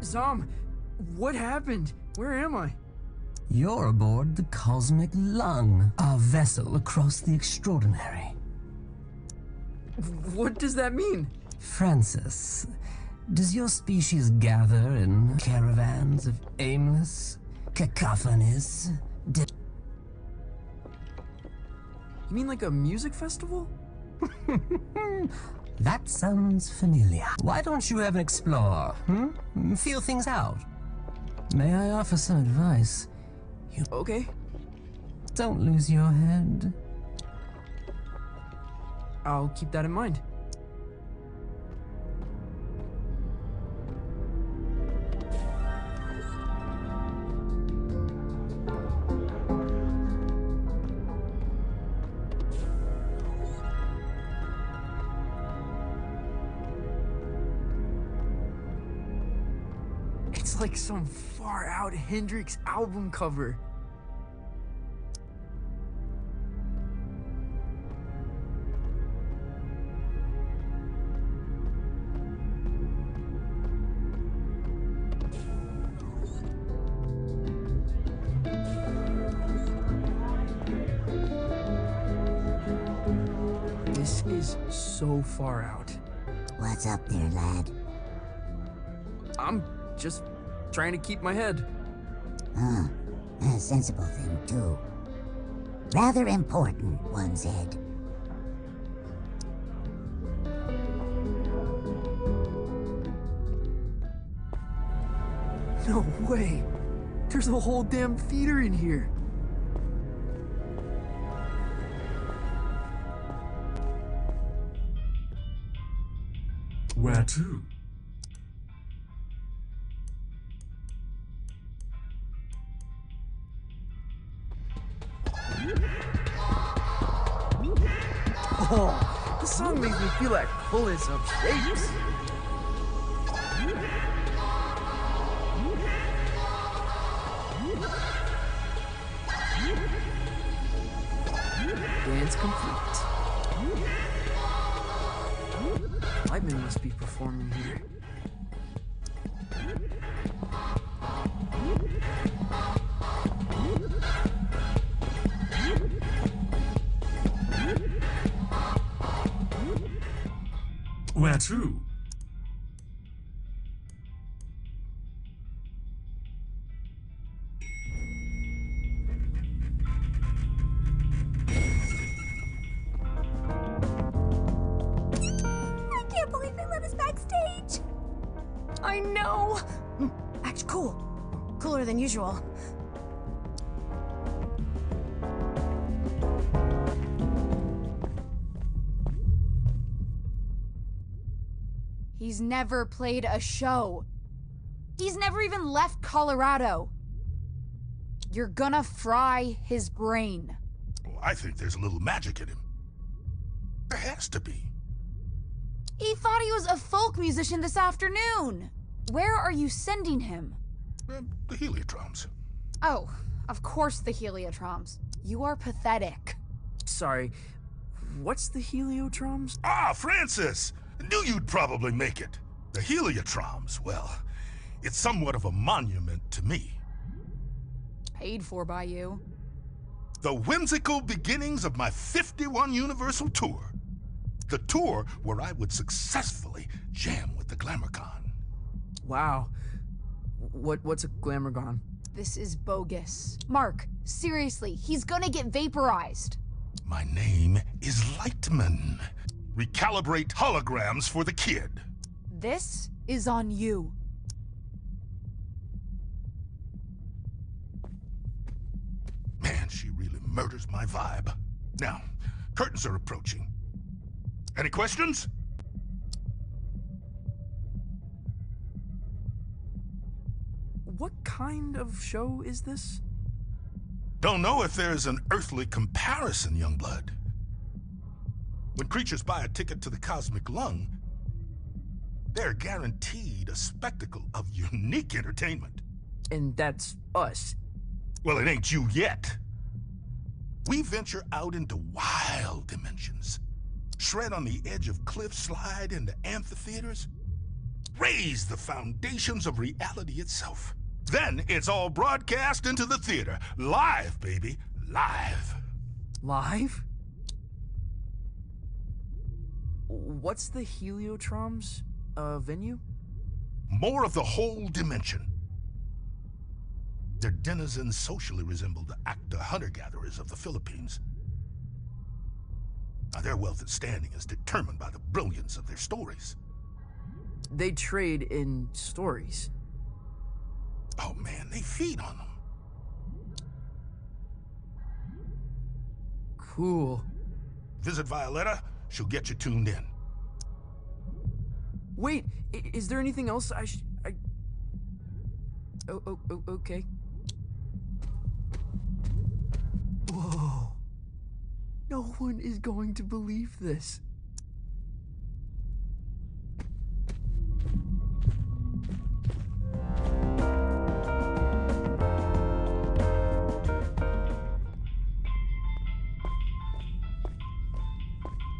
Zom, what happened? Where am I? You're aboard the Cosmic Lung, our vessel across the extraordinary. What does that mean? Francis, does your species gather in caravans of aimless cacophonies? You mean like a music festival? That sounds familiar. Why don't you ever explore, Feel things out. May I offer some advice? Okay. Don't lose your head. I'll keep that in mind. It's like some far-out Hendrix album cover. This is so far out. What's up there, lad? I'm just trying to keep my head. A sensible thing, too. Rather important, one's head. No way! There's a whole damn theater in here! Where to? Oh, this song makes me feel like pulling some shapes. Dance complete. Lightman must be performing here. Where to? I can't believe they let us backstage! I know! Act cool. Cooler than usual. He's never played a show. He's never even left Colorado. You're gonna fry his brain. Well, I think there's a little magic in him. There has to be. He thought he was a folk musician this afternoon. Where are you sending him? The heliotroms. Oh, of course the heliotroms. You are pathetic. Sorry, what's the heliotroms? Ah, Francis! Knew you'd probably make it. The heliotroms, well, it's somewhat of a monument to me. Paid for by you. The whimsical beginnings of my 51 Universal Tour. The tour where I would successfully jam with the Glamourgon. Wow. What's a Glamourgon? This is bogus. Mark, seriously, he's gonna get vaporized. My name is Lightman. Recalibrate holograms for the kid. This is on you. Man, she really murders my vibe. Now, curtains are approaching. Any questions? What kind of show is this? Don't know if there's an earthly comparison, Youngblood. When creatures buy a ticket to the Cosmic Lung, they're guaranteed a spectacle of unique entertainment. And that's us. Well, it ain't you yet. We venture out into wild dimensions, shred on the edge of cliffs, slide into amphitheaters, raise the foundations of reality itself. Then it's all broadcast into the theater. Live, baby. Live. Live? What's the Heliotrom's venue? More of the whole dimension. Their denizens socially resemble the actor hunter-gatherers of the Philippines. Now, their wealth and standing is determined by the brilliance of their stories. They trade in stories. Oh man, they feed on them. Cool. Visit Violetta, she'll get you tuned in. Wait, is there anything else okay. Whoa. No one is going to believe this.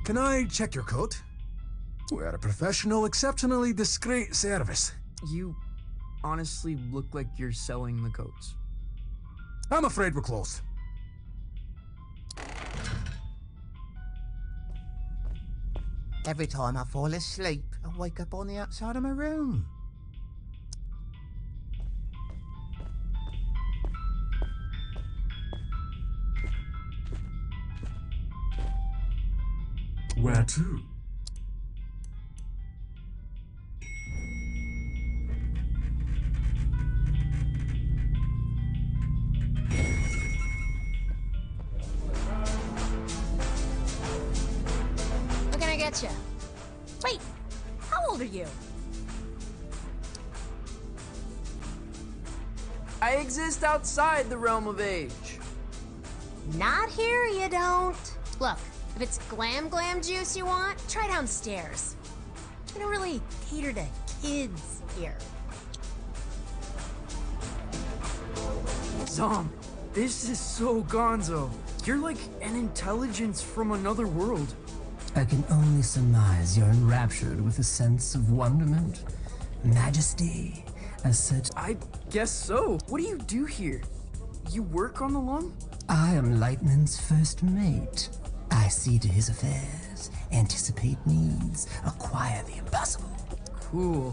Can I check your coat? We're a professional, exceptionally discreet service. You honestly look like you're selling the coats. I'm afraid we're closed. Every time I fall asleep, I wake up on the outside of my room. Where to? What can I get you? Wait, how old are you? I exist outside the realm of age. Not here, you don't. Look, if it's glam juice you want, try downstairs. We don't really cater to kids here. Zom, this is so gonzo. You're like an intelligence from another world. I can only surmise you're enraptured with a sense of wonderment, majesty, as such. I guess so. What do you do here? You work on the lung? I am Lightman's first mate. I see to his affairs, anticipate needs, acquire the impossible. Cool.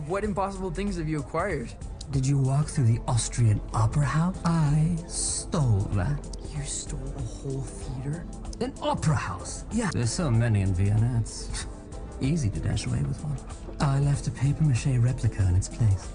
What impossible things have you acquired? Did you walk through the Austrian Opera House? I stole that. You stole a whole theater? An opera house? Yeah. There's so many in Vienna, it's easy to dash away with one. I left a papier-mâché replica in its place.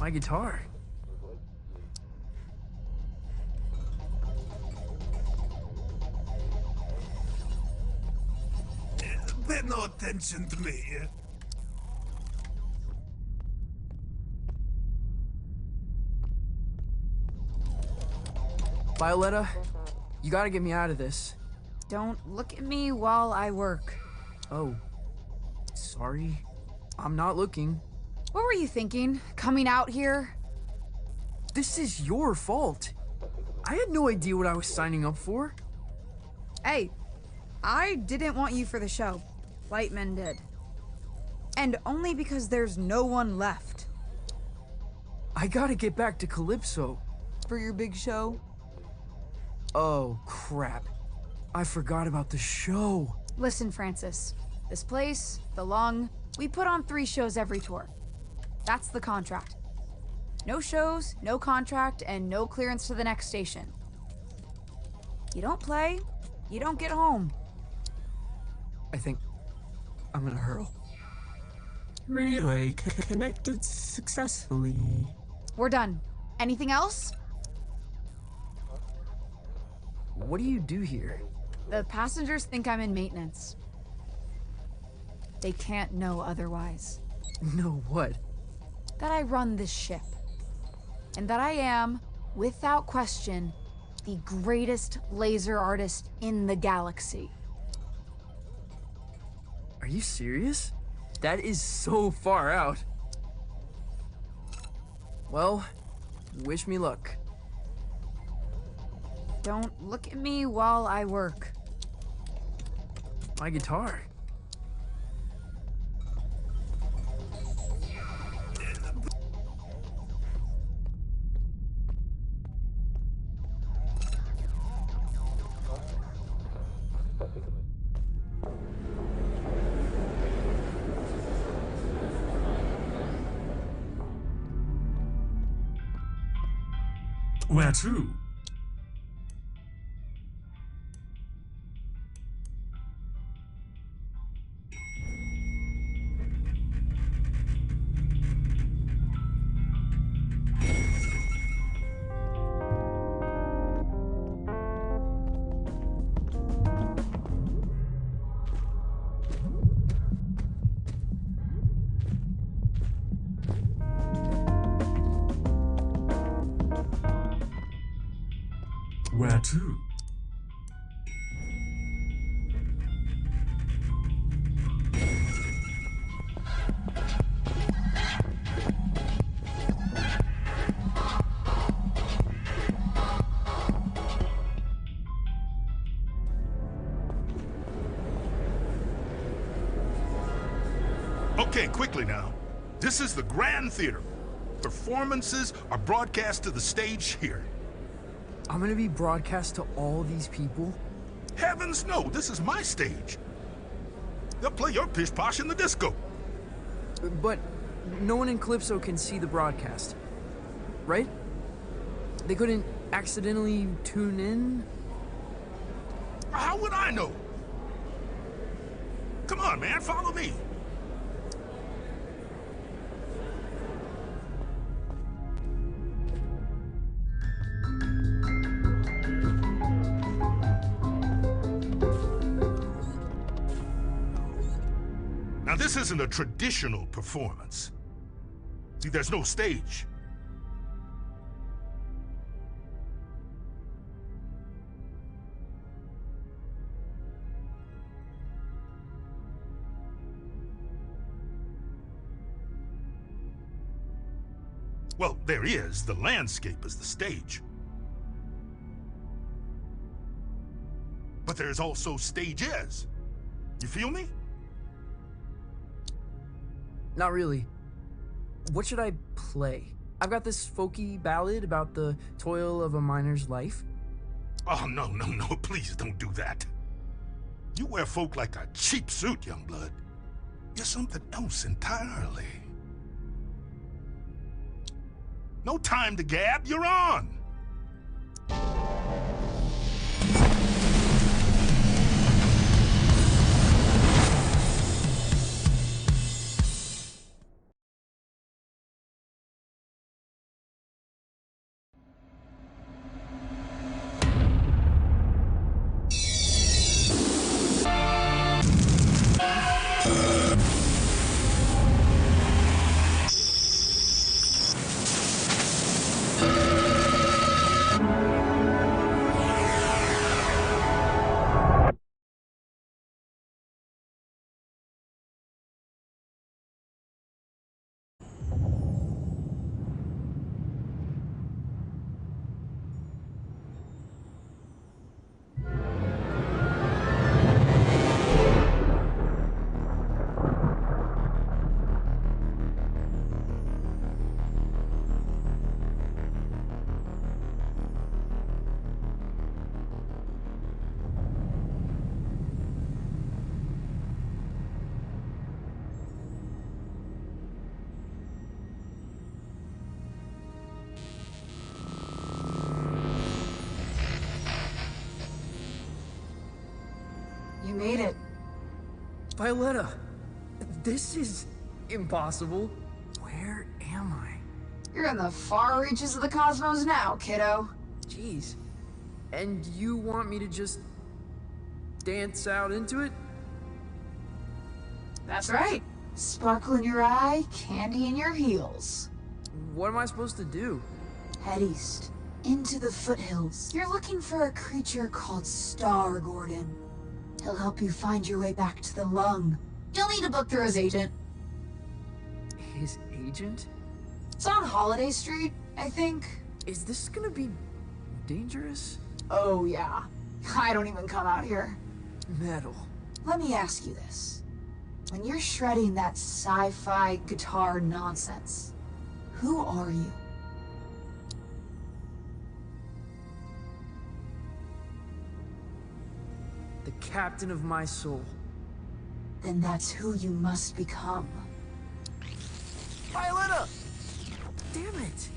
My guitar. Pay no attention to me. Violetta, you gotta get me out of this. Don't look at me while I work. Oh, sorry. I'm not looking. What were you thinking? Coming out here? This is your fault. I had no idea what I was signing up for. Hey, I didn't want you for the show. Lightman did. And only because there's no one left. I gotta get back to Calypso. For your big show? Oh, crap. I forgot about the show. Listen, Francis. This place, the Lung, we put on 3 shows every tour. That's the contract. No shows, no contract, and no clearance to the next station. You don't play, you don't get home. I think I'm gonna hurl. Relay connected successfully. We're done. Anything else? What do you do here? The passengers think I'm in maintenance. They can't know otherwise. No, what? That I run this ship. And that I am Without question, the greatest laser artist in the galaxy. Are you serious? That is so far out. Well, wish me luck. Don't look at me while I work. My guitar. Where to? Where to? Okay, quickly now. This is the Grand Theater. Performances are broadcast to the stage here. I'm gonna be broadcast to all these people? Heavens no, this is my stage. They'll play your pish-posh in the disco. But no one in Calypso can see the broadcast, right? They couldn't accidentally tune in? How would I know? Come on, man, follow me. Now, this isn't a traditional performance. See, there's no stage. Well, there is. The landscape is the stage. But there's also stages. You feel me? Not really. What should I play? I've got this folky ballad about the toil of a miner's life. Oh, no, please don't do that. You wear folk like a cheap suit, young blood. You're something else entirely. No time to gab, you're on! You made it. Violetta, this is impossible. Where am I? You're in the far reaches of the cosmos now, kiddo. Jeez. And you want me to just dance out into it? That's right. Sparkle in your eye, candy in your heels. What am I supposed to do? Head east. into the foothills. You're looking for a creature called Star, Gordon. He'll help you find your way back to the lung. You'll need to book through his agent. His agent? It's on Holiday Street, I think. Is this gonna be dangerous? Oh, yeah. I don't even come out here. Metal. Let me ask you this. When you're shredding that sci-fi guitar nonsense, who are you? The captain of my soul. Then that's who you must become. Violetta! Damn it!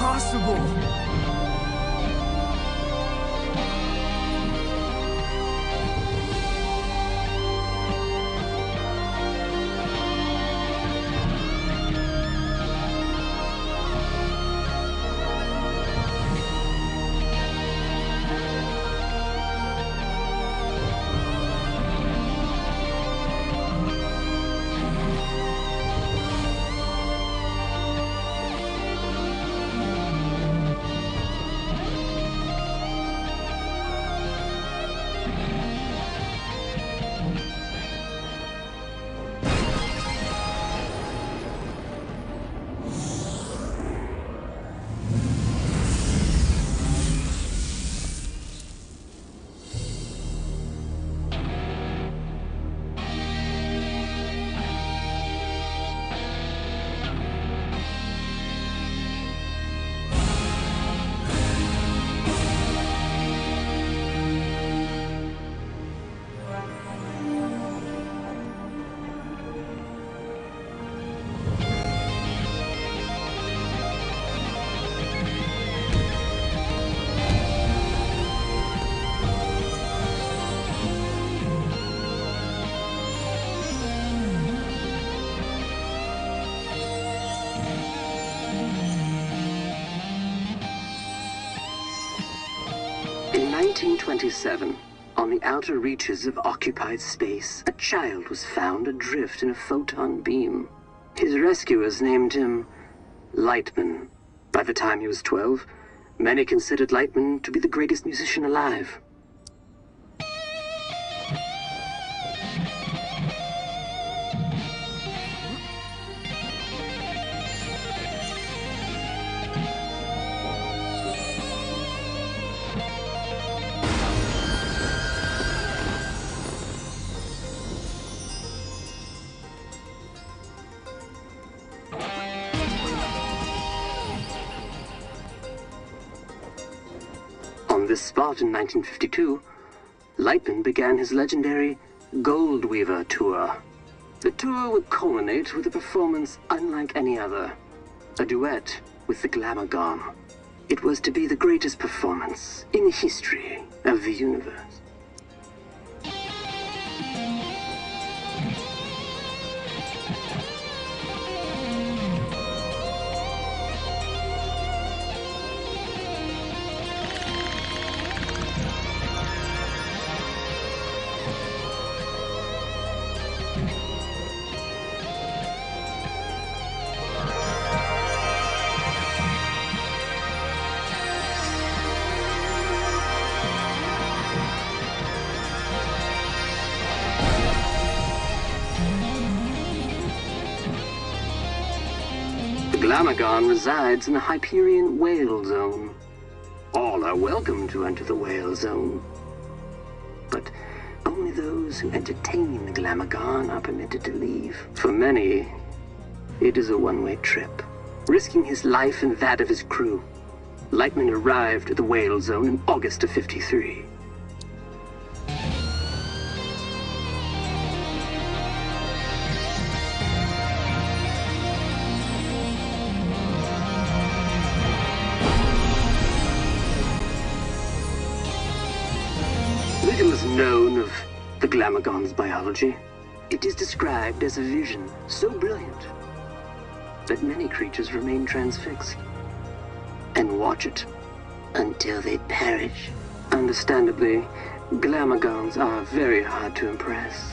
Impossible! In 1927, on the outer reaches of occupied space, a child was found adrift in a photon beam. His rescuers named him Lightman. By the time he was 12, many considered Lightman to be the greatest musician alive. On this spot in 1952, Lightman began his legendary Gold Weaver tour. The tour would culminate with a performance unlike any other, a duet with the Glamour Gone. It was to be the greatest performance in the history of the universe. Glamagon resides in the Hyperion Whale Zone. All are welcome to enter the Whale Zone, but only those who entertain the Glamagon are permitted to leave. For many, it is a one-way trip. Risking his life and that of his crew, Lightman arrived at the Whale Zone in August of '53. little is known of the Glamagon's biology. It is described as a vision so brilliant that many creatures remain transfixed and watch it until they perish. Understandably, Glamagons are very hard to impress.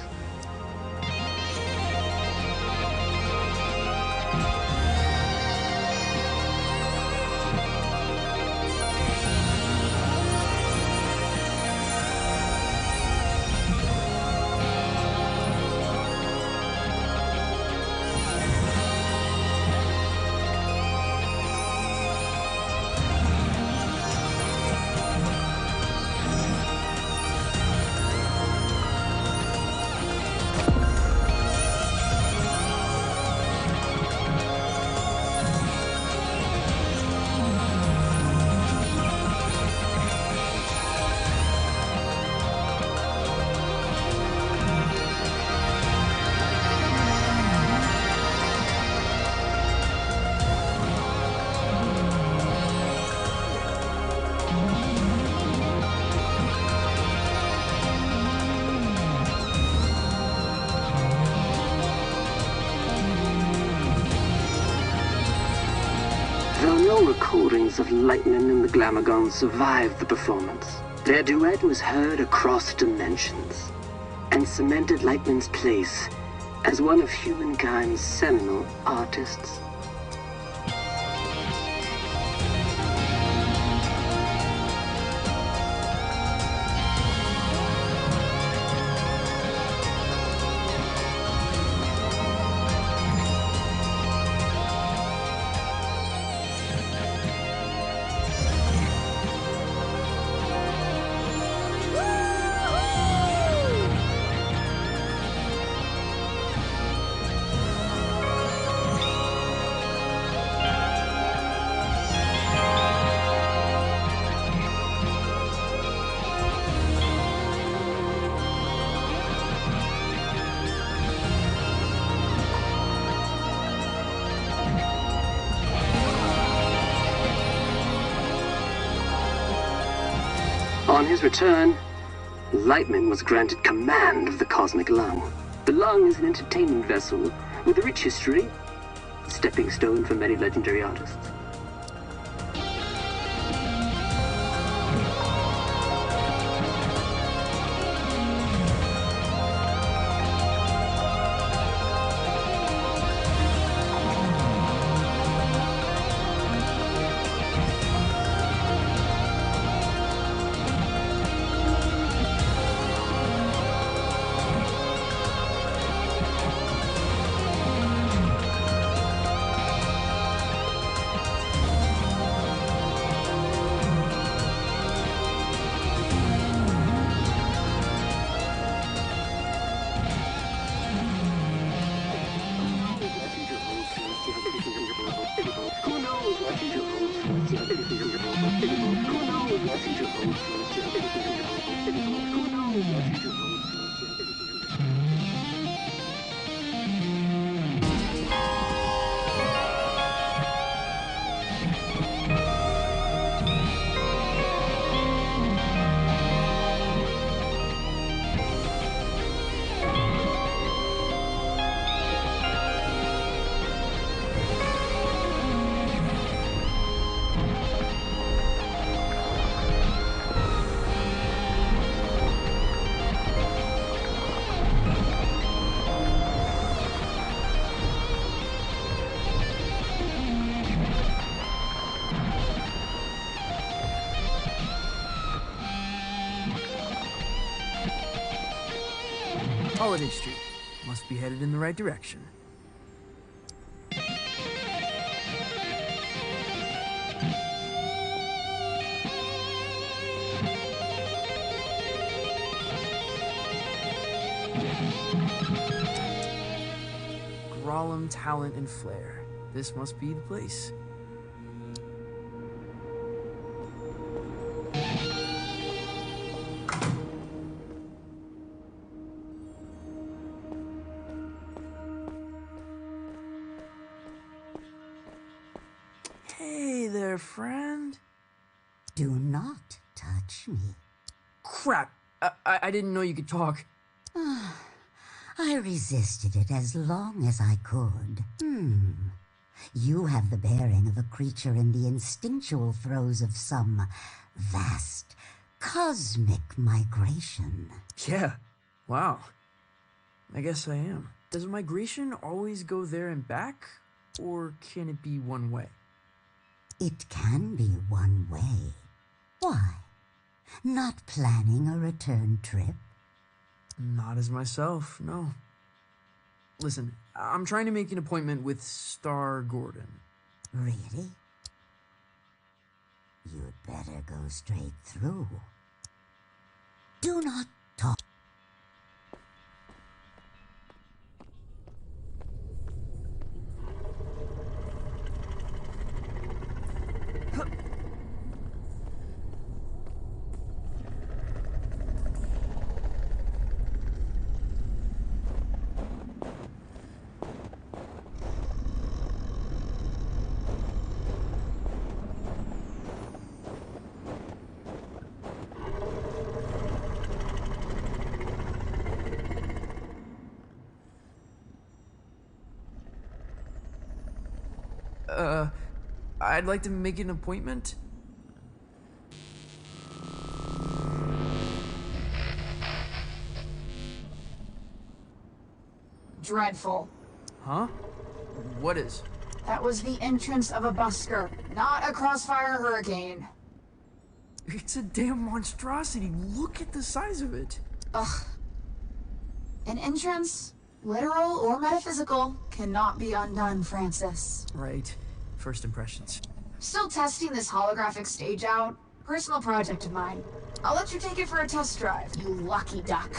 Though no recordings of Lightning and the Glamagon survived the performance, their duet was heard across dimensions and cemented Lightning's place as one of humankind's seminal artists. On his return, Lightman was granted command of the Cosmic Lung. The Lung is an entertainment vessel with a rich history, a stepping stone for many legendary artists. Holiday Street. Must be headed in the right direction. Grolem, talent, and flair. This must be the place. Hey there, friend. Do not touch me. Crap. I didn't know you could talk. I resisted it as long as I could. You have the bearing of a creature in the instinctual throes of some vast cosmic migration. Yeah, wow. I guess I am. Does migration always go there and back, or can it be one way? It can be one way. Why? Not planning a return trip? Not as myself, no. Listen, I'm trying to make an appointment with Star Gordon. Really? You'd better go straight through. Do not talk. I'd like to make an appointment. Dreadful. Huh? What is? That was the entrance of a busker, not a crossfire hurricane. It's a damn monstrosity. Look at the size of it. Ugh. An entrance, literal or metaphysical, cannot be undone, Francis. Right. First impressions. Still testing this holographic stage out? Personal project of mine. I'll let you take it for a test drive, you lucky duck.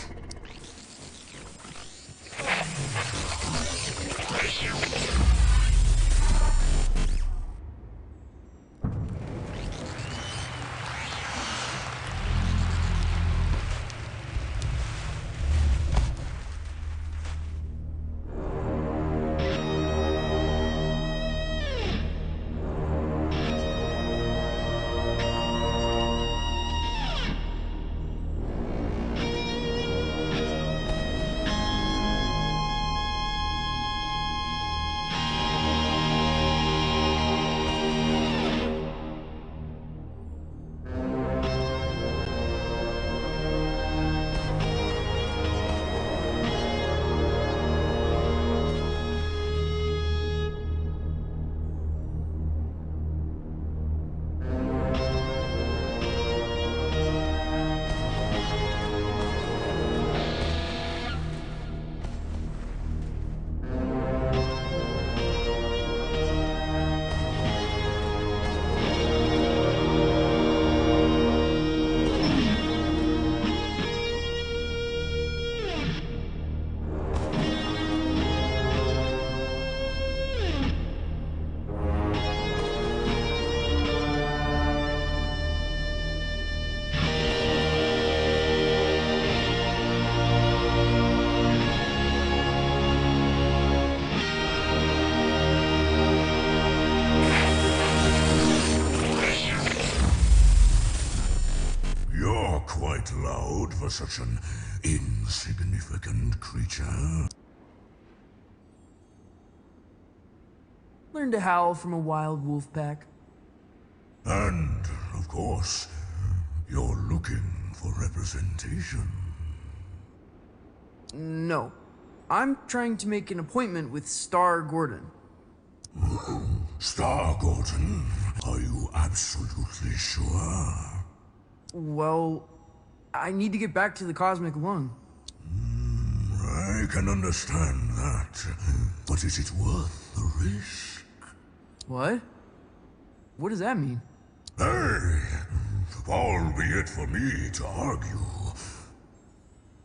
Loud for such an insignificant creature. Learn to howl from a wild wolf pack. And, of course, you're looking for representation. No. I'm trying to make an appointment with Star Gordon. Star Gordon? Are you absolutely sure? Well, I need to get back to the cosmic lung. I can understand that. But is it worth the risk? What? What does that mean? Hey, albeit for me to argue,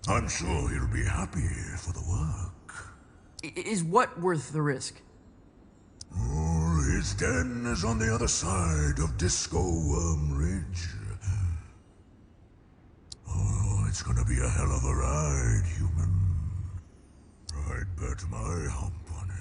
I'm sure he'll be happy for the work. Is what worth the risk? Oh, his den is on the other side of Disco Worm Ridge. Oh, it's gonna be a hell of a ride, human. I'd bet my hump on it.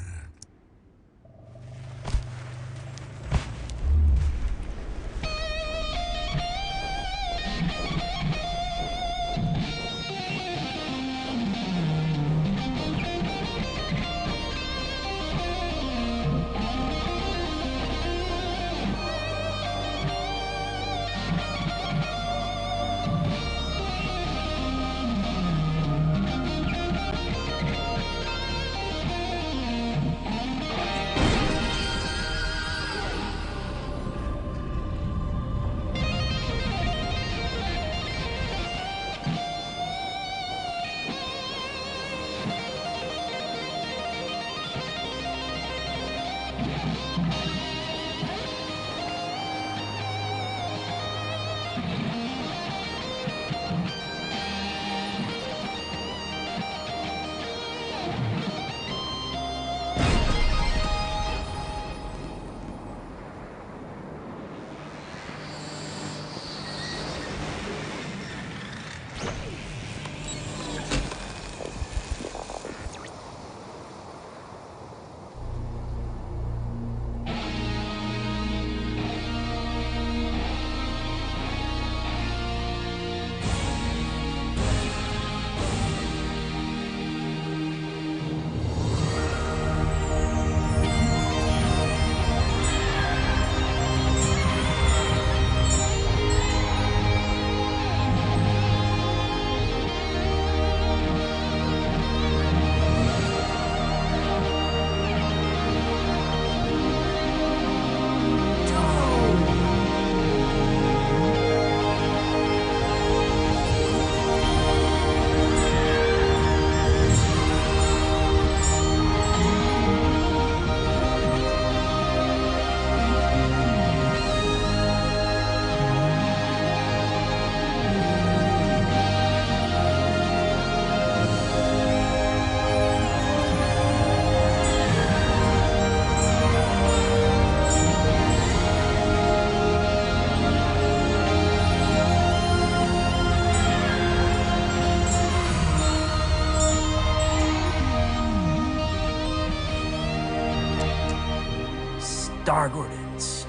Star Gordons.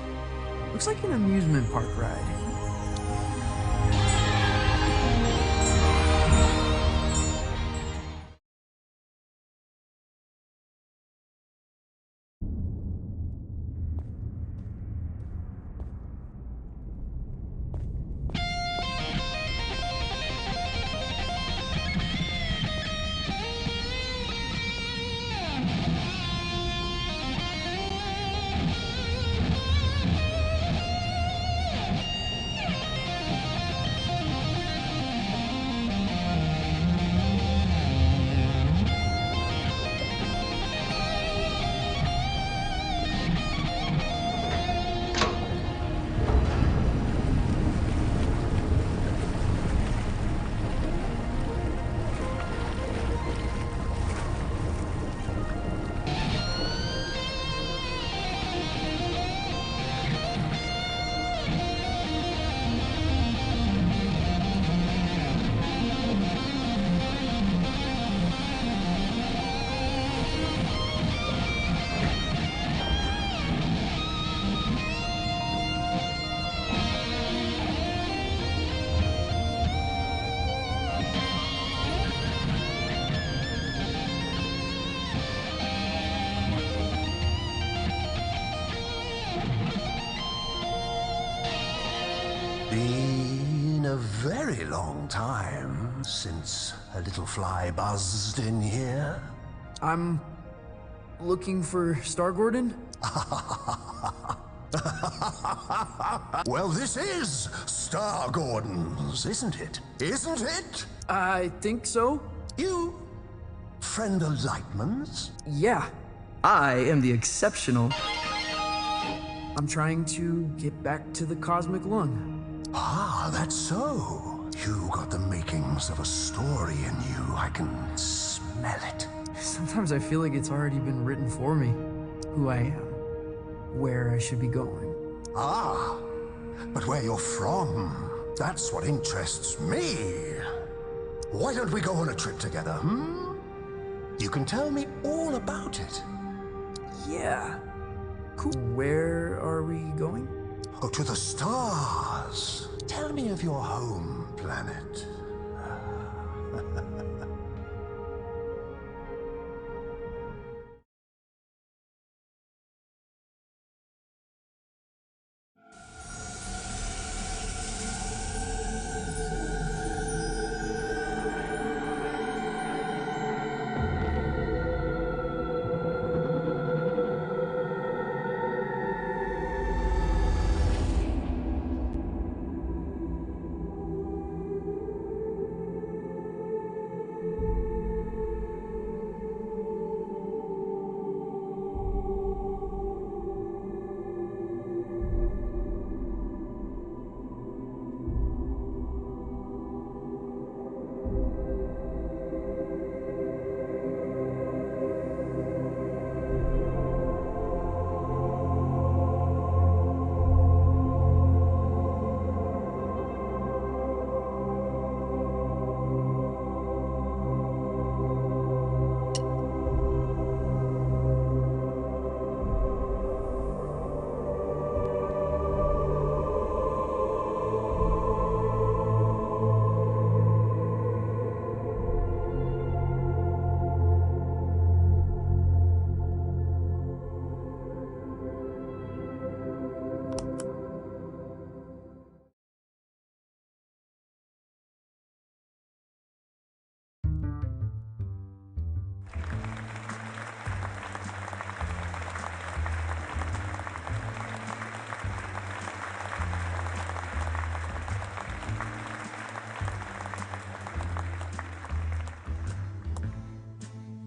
Looks like an amusement park ride. Been a very long time since a little fly buzzed in here. I'm looking for Star Gordon? Well, this is Star Gordon's, isn't it? Isn't it? I think so. You friend of Lightman's? Yeah. I am the exceptional. I'm trying to get back to the cosmic lung. Ah, that's so. You got the makings of a story in you. I can smell it. Sometimes I feel like it's already been written for me. Who I am. Where I should be going. Ah, but where you're from, that's what interests me. Why don't we go on a trip together, hmm? You can tell me all about it. Yeah. Cool. Where are we going? Oh, to the stars. Tell me of your home planet.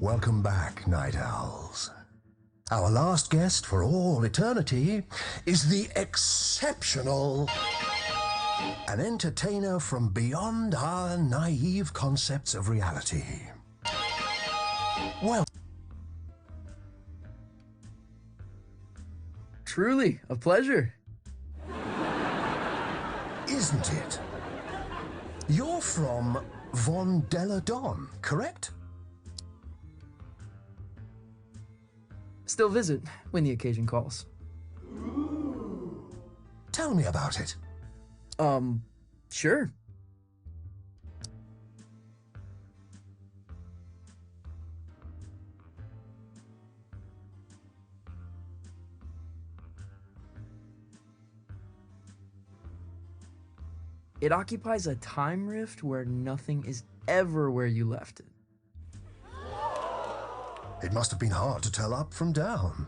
Welcome back, Night Owls. Our last guest for all eternity is the exceptional, an entertainer from beyond our naive concepts of reality. Well, Truly, a pleasure. Isn't it? You're from Von Deladon, correct? Still visit when the occasion calls. Tell me about it. Sure. It occupies a time rift where nothing is ever where you left it. It must have been hard to tell up from down.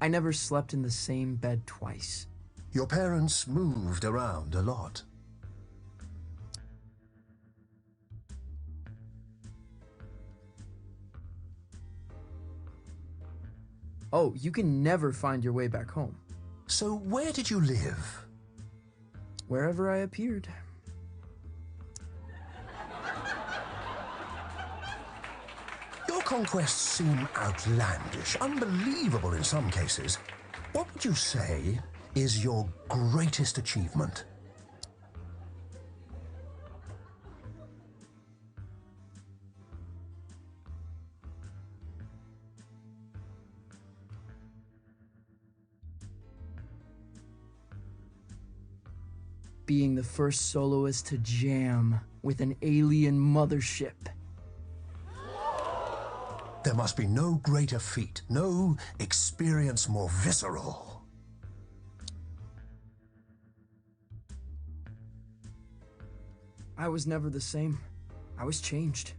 I never slept in the same bed twice. Your parents moved around a lot. Oh, you can never find your way back home. So where did you live? Wherever I appeared. Your conquests seem outlandish, unbelievable in some cases. What would you say is your greatest achievement? Being the first soloist to jam with an alien mothership. There must be no greater feat, no experience more visceral. I was never the same. I was changed.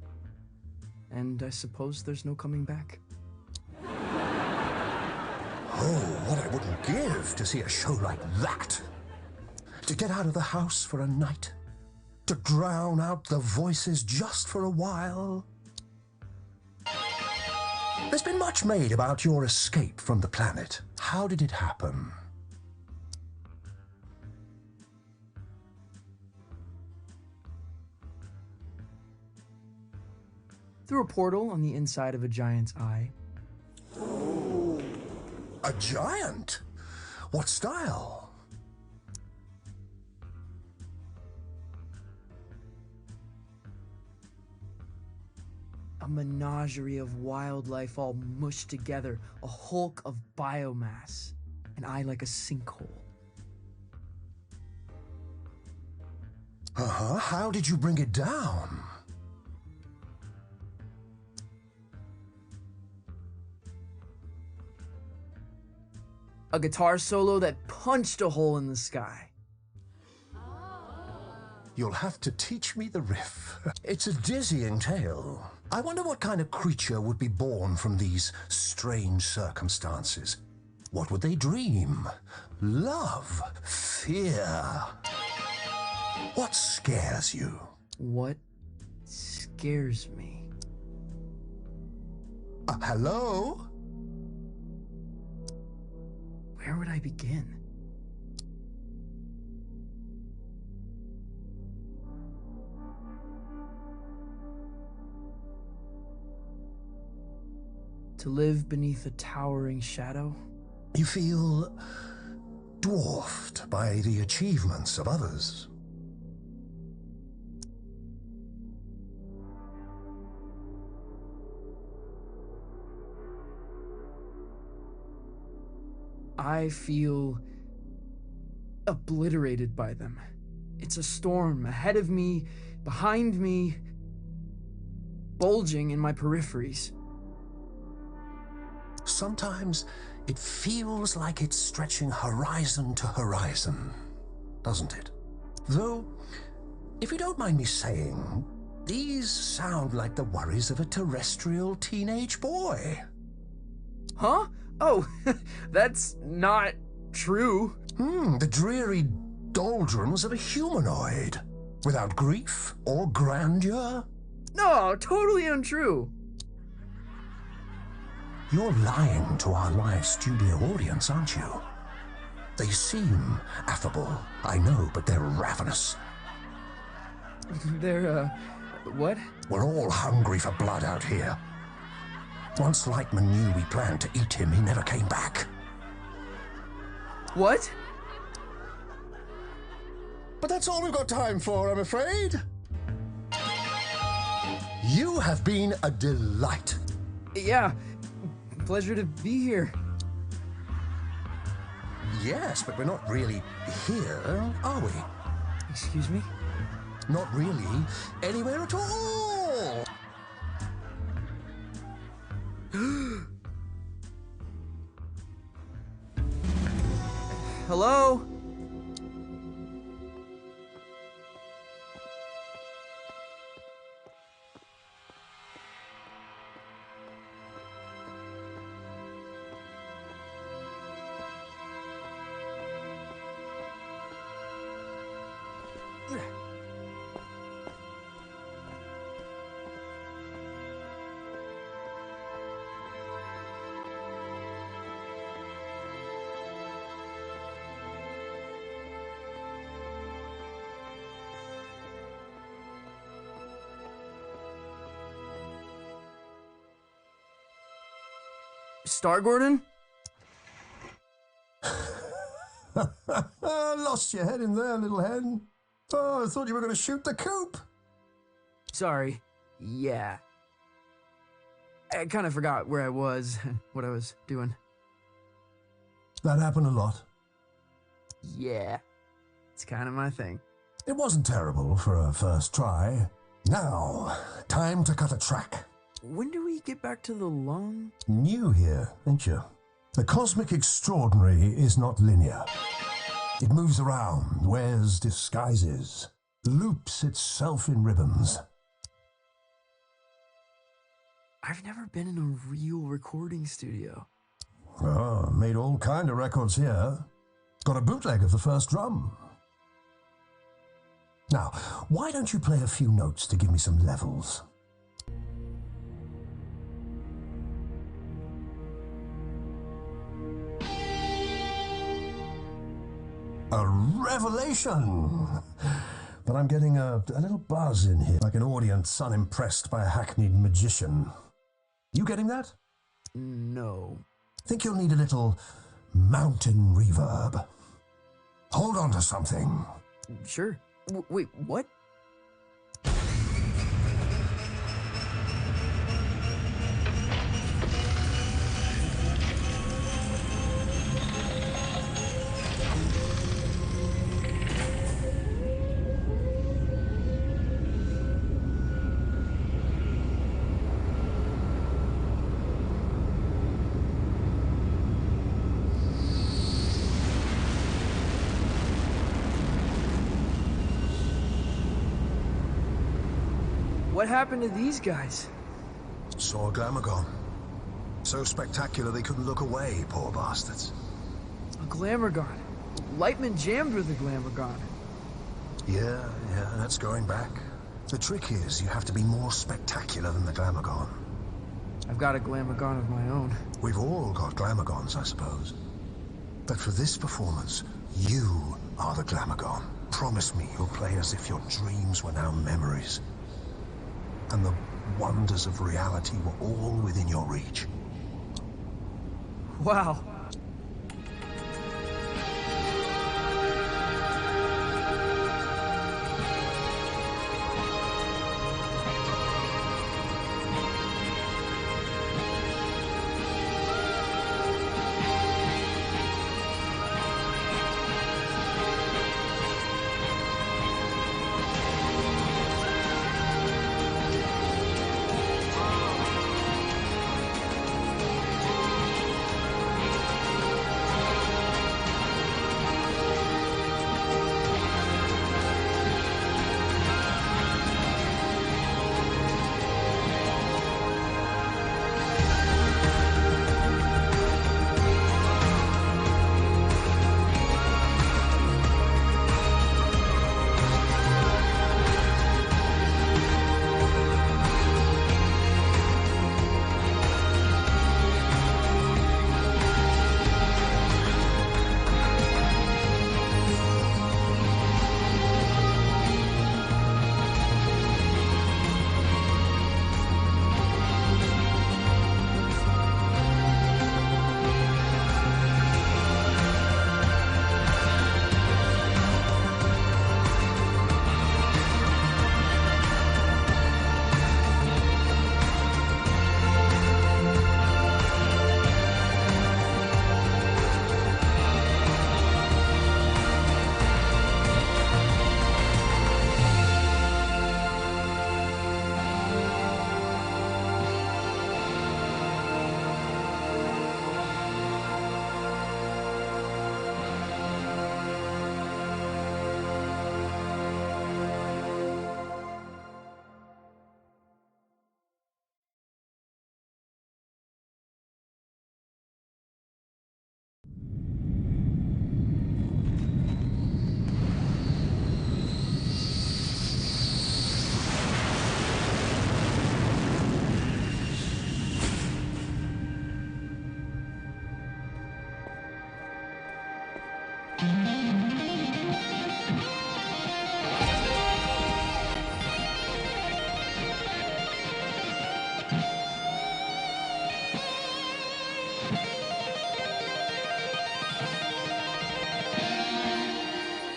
And I suppose there's no coming back. Oh, what I wouldn't give to see a show like that. To get out of the house for a night. To drown out the voices just for a while. There's been much made about your escape from the planet. How did it happen? Through a portal on the inside of a giant's eye. A giant? What style? A menagerie of wildlife all mushed together, a hulk of biomass, an eye like a sinkhole. Uh-huh, how did you bring it down? A guitar solo that punched a hole in the sky. You'll have to teach me the riff. It's a dizzying tale. I wonder what kind of creature would be born from these strange circumstances. What would they dream? Love? Fear? What scares you? What scares me? Hello? Where would I begin? To live beneath a towering shadow? You feel dwarfed by the achievements of others. I feel obliterated by them. It's a storm ahead of me, behind me, bulging in my peripheries. Sometimes it feels like it's stretching horizon to horizon, doesn't it? Though, if you don't mind me saying, these sound like the worries of a terrestrial teenage boy. Huh? Oh, that's not true. The dreary doldrums of a humanoid, without grief or grandeur. No, totally untrue. You're lying to our live studio audience, aren't you? They seem affable, I know, but they're ravenous. They're, what? We're all hungry for blood out here. Once Lightman knew we planned to eat him, he never came back. What? But that's all we've got time for, I'm afraid. You have been a delight. Yeah, pleasure to be here. Yes, but we're not really here, are we? Excuse me? Not really anywhere at all. Hello? Star Gordon? Lost your head in there, little hen. Oh, I thought you were going to shoot the coop. Sorry. Yeah. I kind of forgot where I was and what I was doing. That happened a lot. Yeah. It's kind of my thing. It wasn't terrible for a first try. Now, time to cut a track. When do we get back to the lung? New here, ain't you? The Cosmos Extraordinary is not linear. It moves around, wears disguises, loops itself in ribbons. I've never been in a real recording studio. Oh, made all kind of records here. Got a bootleg of the first drum. Now, why don't you play a few notes to give me some levels? A revelation! But I'm getting a little buzz in here, like an audience unimpressed by a hackneyed magician. You getting that? No. Think you'll need a little mountain reverb. Hold on to something. Sure. Wait, what? What happened to these guys? Saw a Glamogon. So spectacular they couldn't look away, poor bastards. A Glamogon. Lightman jammed with a Glamogon. Yeah, that's going back. The trick is you have to be more spectacular than the Glamogon. I've got a Glamogon of my own. We've all got Glamagons, I suppose. But for this performance, you are the Glamogon. Promise me you'll play as if your dreams were now memories. And the wonders of reality were all within your reach. Wow.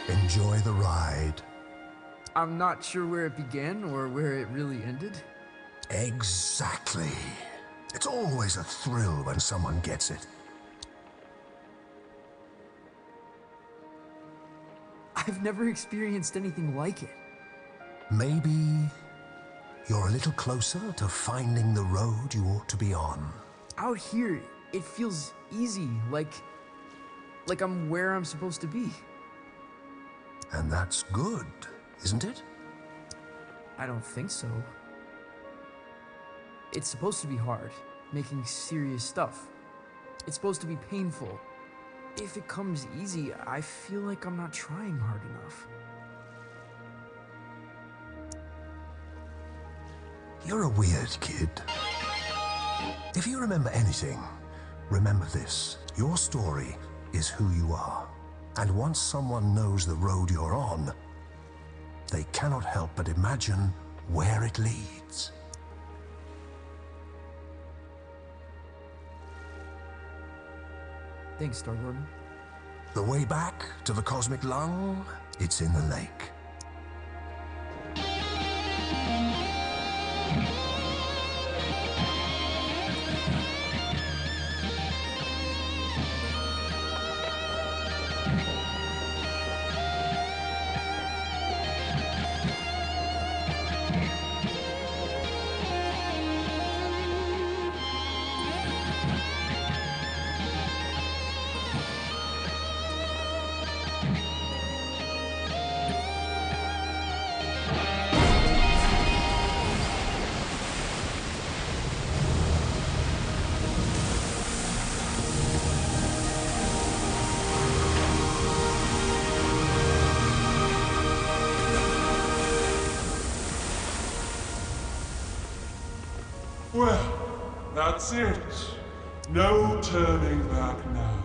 Enjoy the ride. I'm not sure where it began or where it really ended. Exactly. It's always a thrill when someone gets it. I've never experienced anything like it. Maybe you're a little closer to finding the road you ought to be on. Out here, it feels easy, like I'm where I'm supposed to be. And that's good, isn't it? I don't think so. It's supposed to be hard, making serious stuff. It's supposed to be painful. If it comes easy, I feel like I'm not trying hard enough. You're a weird kid. If you remember anything, remember this. Your story is who you are. And once someone knows the road you're on, they cannot help but imagine where it leads. Thanks, Star Gordon. The way back to the cosmic lung, it's in the lake. Well, that's it. No turning back now.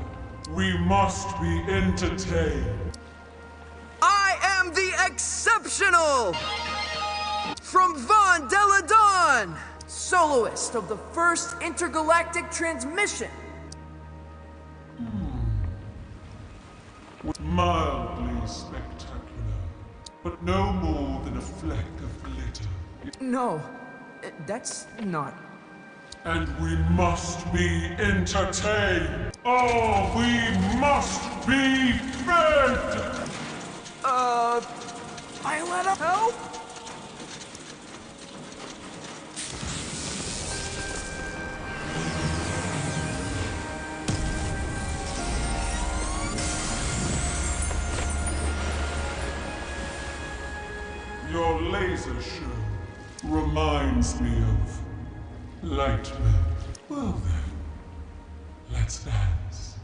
We must be entertained. I am the exceptional! From Von Deladon, soloist of the first intergalactic transmission. Mildly spectacular, but no more than a fleck of glitter. No, that's not. And we must be entertained. Oh, we must be fed! I let up help? Your laser show reminds me of Lightman. Well then, let's dance.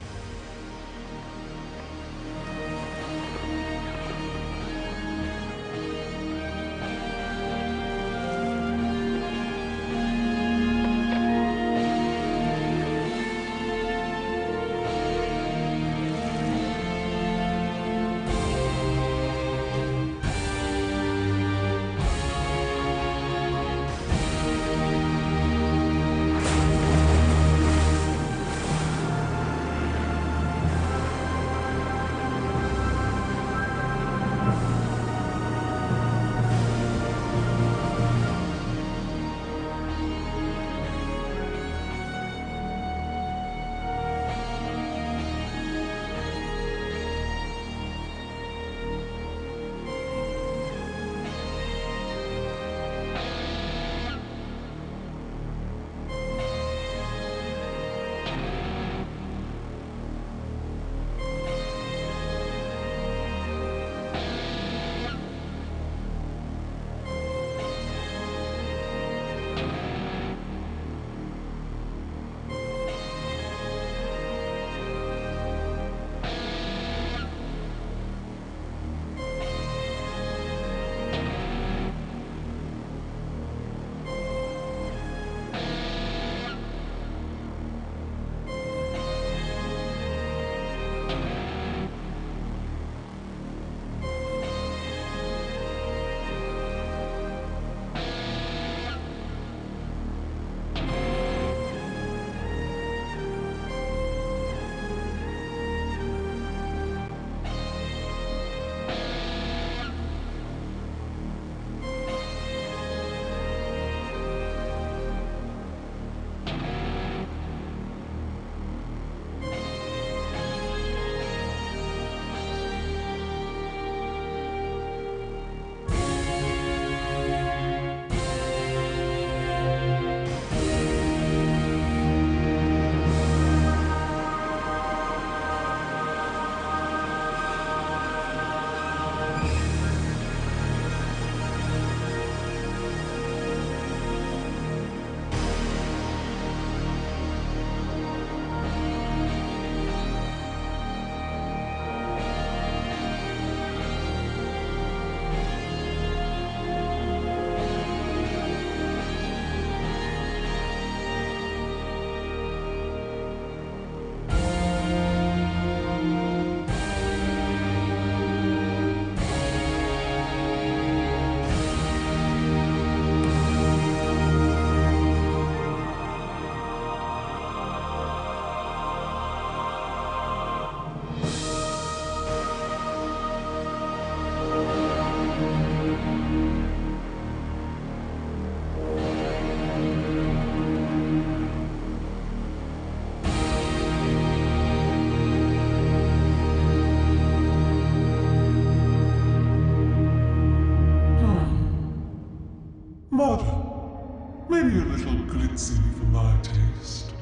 glitzy for my taste,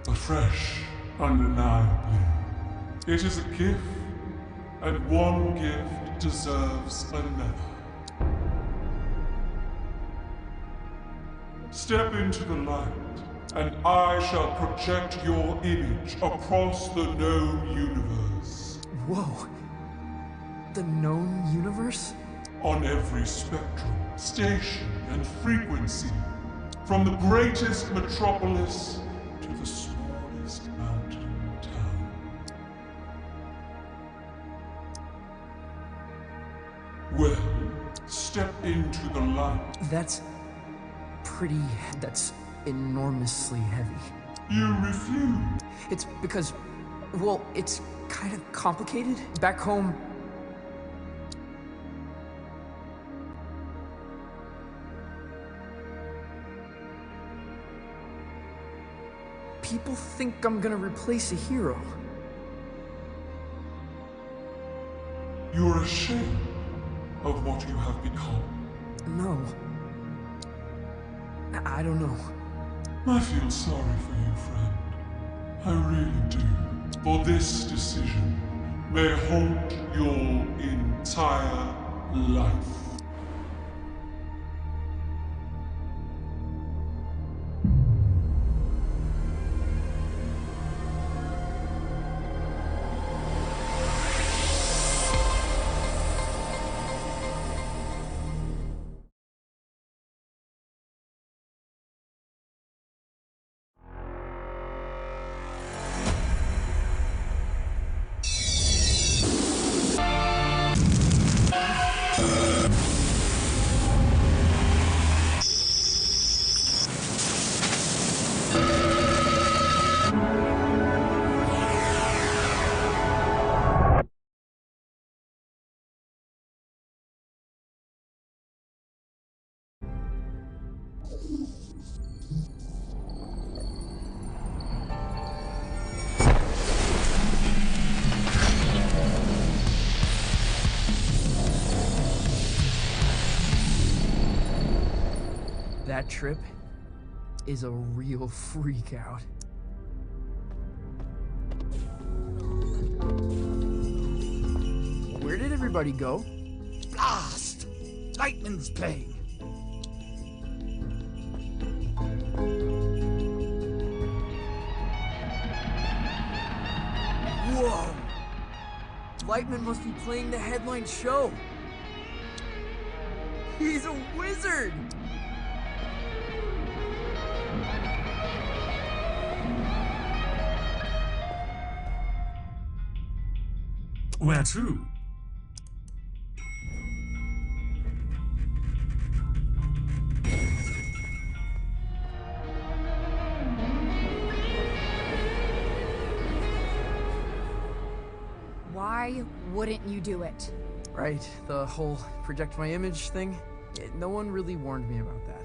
but fresh, undeniably. It is a gift, and one gift deserves another. Step into the light, and I shall project your image across the known universe. Whoa. The known universe? On every spectrum, station, and frequency, from the greatest metropolis to the smallest mountain town. Well, step into the light. That's enormously heavy. You refuse? It's because, well, it's kind of complicated. Back home, people think I'm gonna replace a hero. You're ashamed of what you have become? No. I don't know. I feel sorry for you, friend. I really do. For this decision may haunt your entire life. That trip is a real freak out. Where did everybody go? Blast! Lightning's playing. Whoa! Lightman must be playing the headline show. He's a wizard! Where to? Why wouldn't you do it? Right, the whole project my image thing. No one really warned me about that.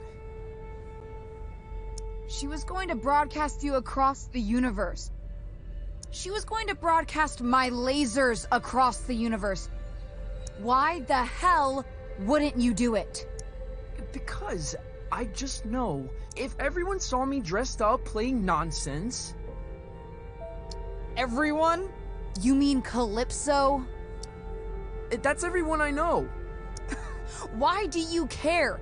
She was going to broadcast you across the universe. She was going to broadcast my lasers across the universe. Why the hell wouldn't you do it? Because I just know if everyone saw me dressed up playing nonsense... Everyone? You mean Calypso? That's everyone I know. Why do you care?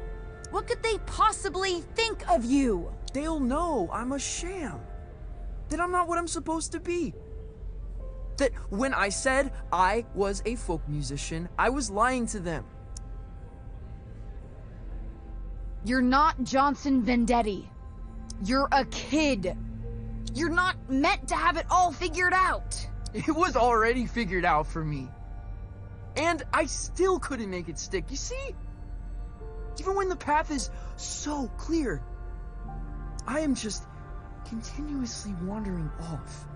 What could they possibly think of you? They'll know I'm a sham. That I'm not what I'm supposed to be. That when I said I was a folk musician, I was lying to them. You're not Johnson Vendetti. You're a kid. You're not meant to have it all figured out. It was already figured out for me. And I still couldn't make it stick, you see? Even when the path is so clear, I am just continuously wandering off.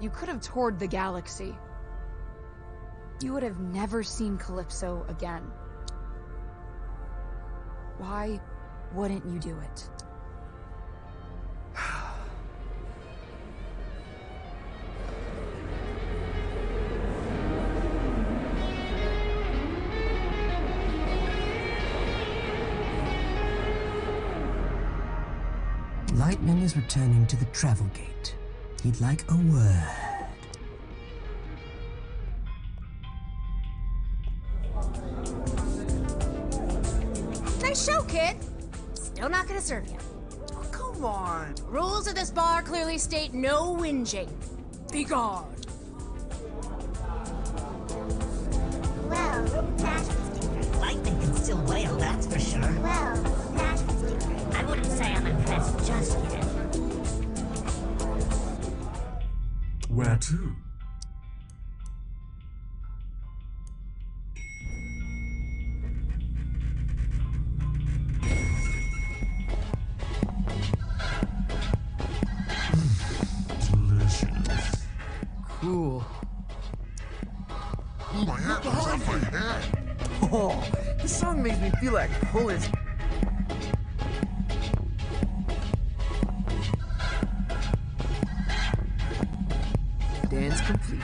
You could have toured the galaxy. You would have never seen Calypso again. Why wouldn't you do it? Lightning is returning to the travel gate. He'd like a word. Nice show, kid. Still not gonna serve you. Oh, come on. Rules of this bar clearly state no whinging. Be gone. Well, that was different. Lightning can still wail, that's for sure. Well, that was different. I wouldn't say I'm impressed just yet. Where to? Delicious. Cool. Oh, my head was on my head. Oh, this song makes me feel like poets. Dance complete.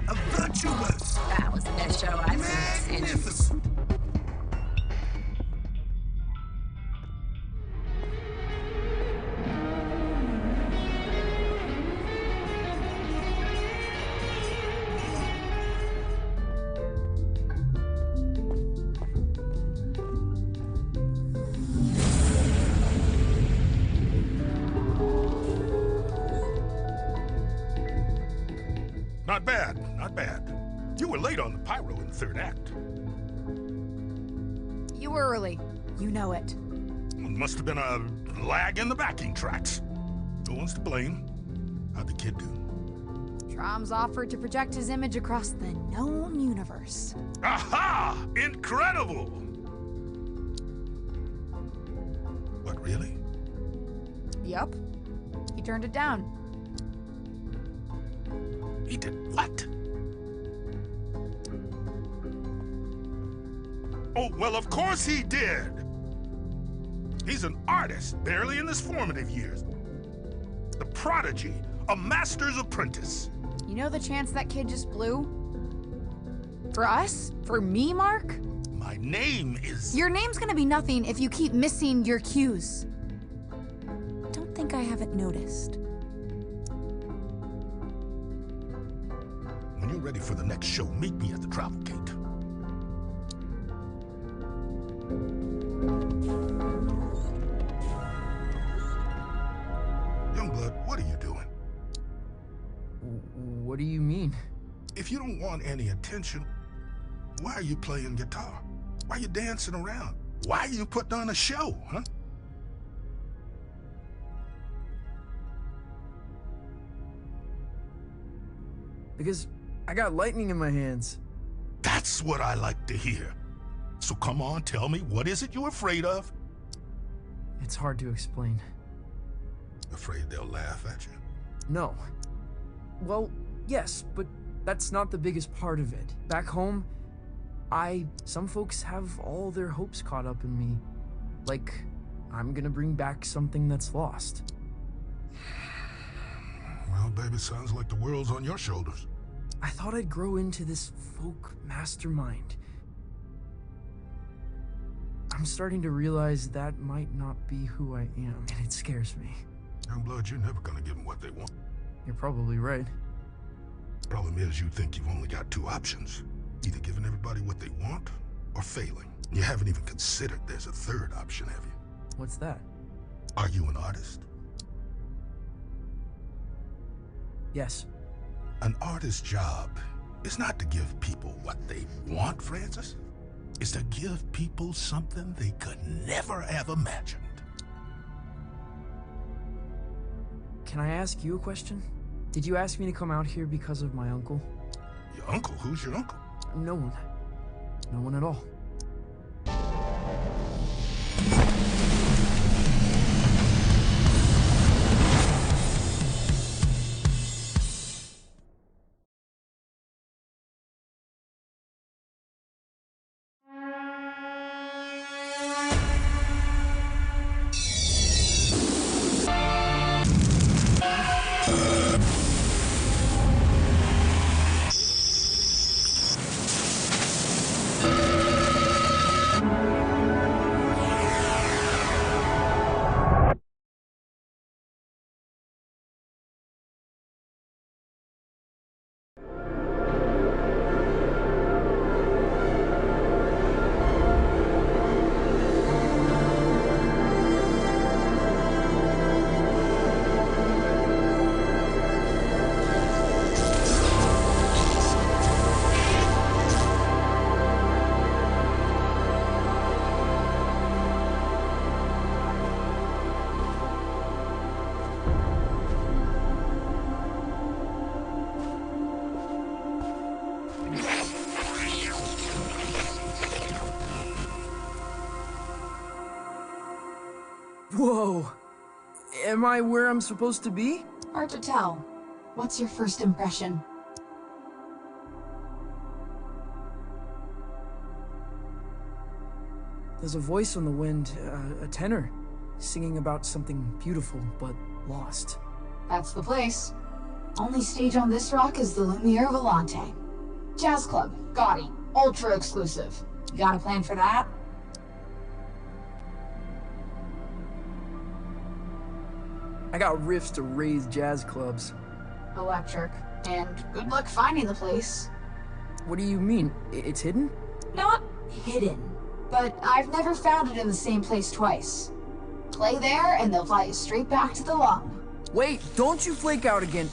A virtuous. That was the best show I've seen in centuries. Magnificent. Not bad, not bad. You were late on the pyro in the third act. You were early. You know it. Must have been a lag in the backing tracks. No one's to blame. How'd the kid do? Trom's offered to project his image across the known universe. Aha! Incredible! What, really? Yup. He turned it down. He did what? Oh, well, of course he did. He's an artist, barely in his formative years. The prodigy, a master's apprentice. You know the chance that kid just blew? For us? For me, Mark? My name is... Your name's gonna be nothing if you keep missing your cues. Don't think I haven't noticed. When you're ready for the next show, meet me at the travel gate. Youngblood, what are you doing? What do you mean? If you don't want any attention, why are you playing guitar? Why are you dancing around? Why are you putting on a show, huh? Because I got lightning in my hands. That's what I like to hear. So come on, tell me, what is it you're afraid of? It's hard to explain. Afraid they'll laugh at you? No. Well, yes, but that's not the biggest part of it. Back home, some folks have all their hopes caught up in me. Like, I'm gonna bring back something that's lost. Well, baby, sounds like the world's on your shoulders. I thought I'd grow into this folk mastermind. I'm starting to realize that might not be who I am, and it scares me. Youngblood, you're never gonna give them what they want. You're probably right. Problem is, you think you've only got two options. Either giving everybody what they want, or failing. You haven't even considered there's a third option, have you? What's that? Are you an artist? Yes. An artist's job is not to give people what they want, Francis. It's to give people something they could never have imagined. Can I ask you a question? Did you ask me to come out here because of my uncle? Your uncle? Who's your uncle? No one. No one at all. Am I where I'm supposed to be? Hard to tell. What's your first impression? There's a voice on the wind, a tenor, singing about something beautiful but lost. That's the place. Only stage on this rock is the Lumiere Volante. Jazz club, gaudy, ultra exclusive. You got a plan for that? I got riffs to raise jazz clubs. Electric. And good luck finding the place. What do you mean? It's hidden? Not hidden, but I've never found it in the same place twice. Play there and they'll fly you straight back to the lung. Wait, don't you flake out again.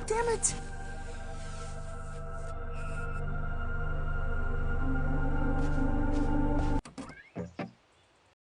Damn it.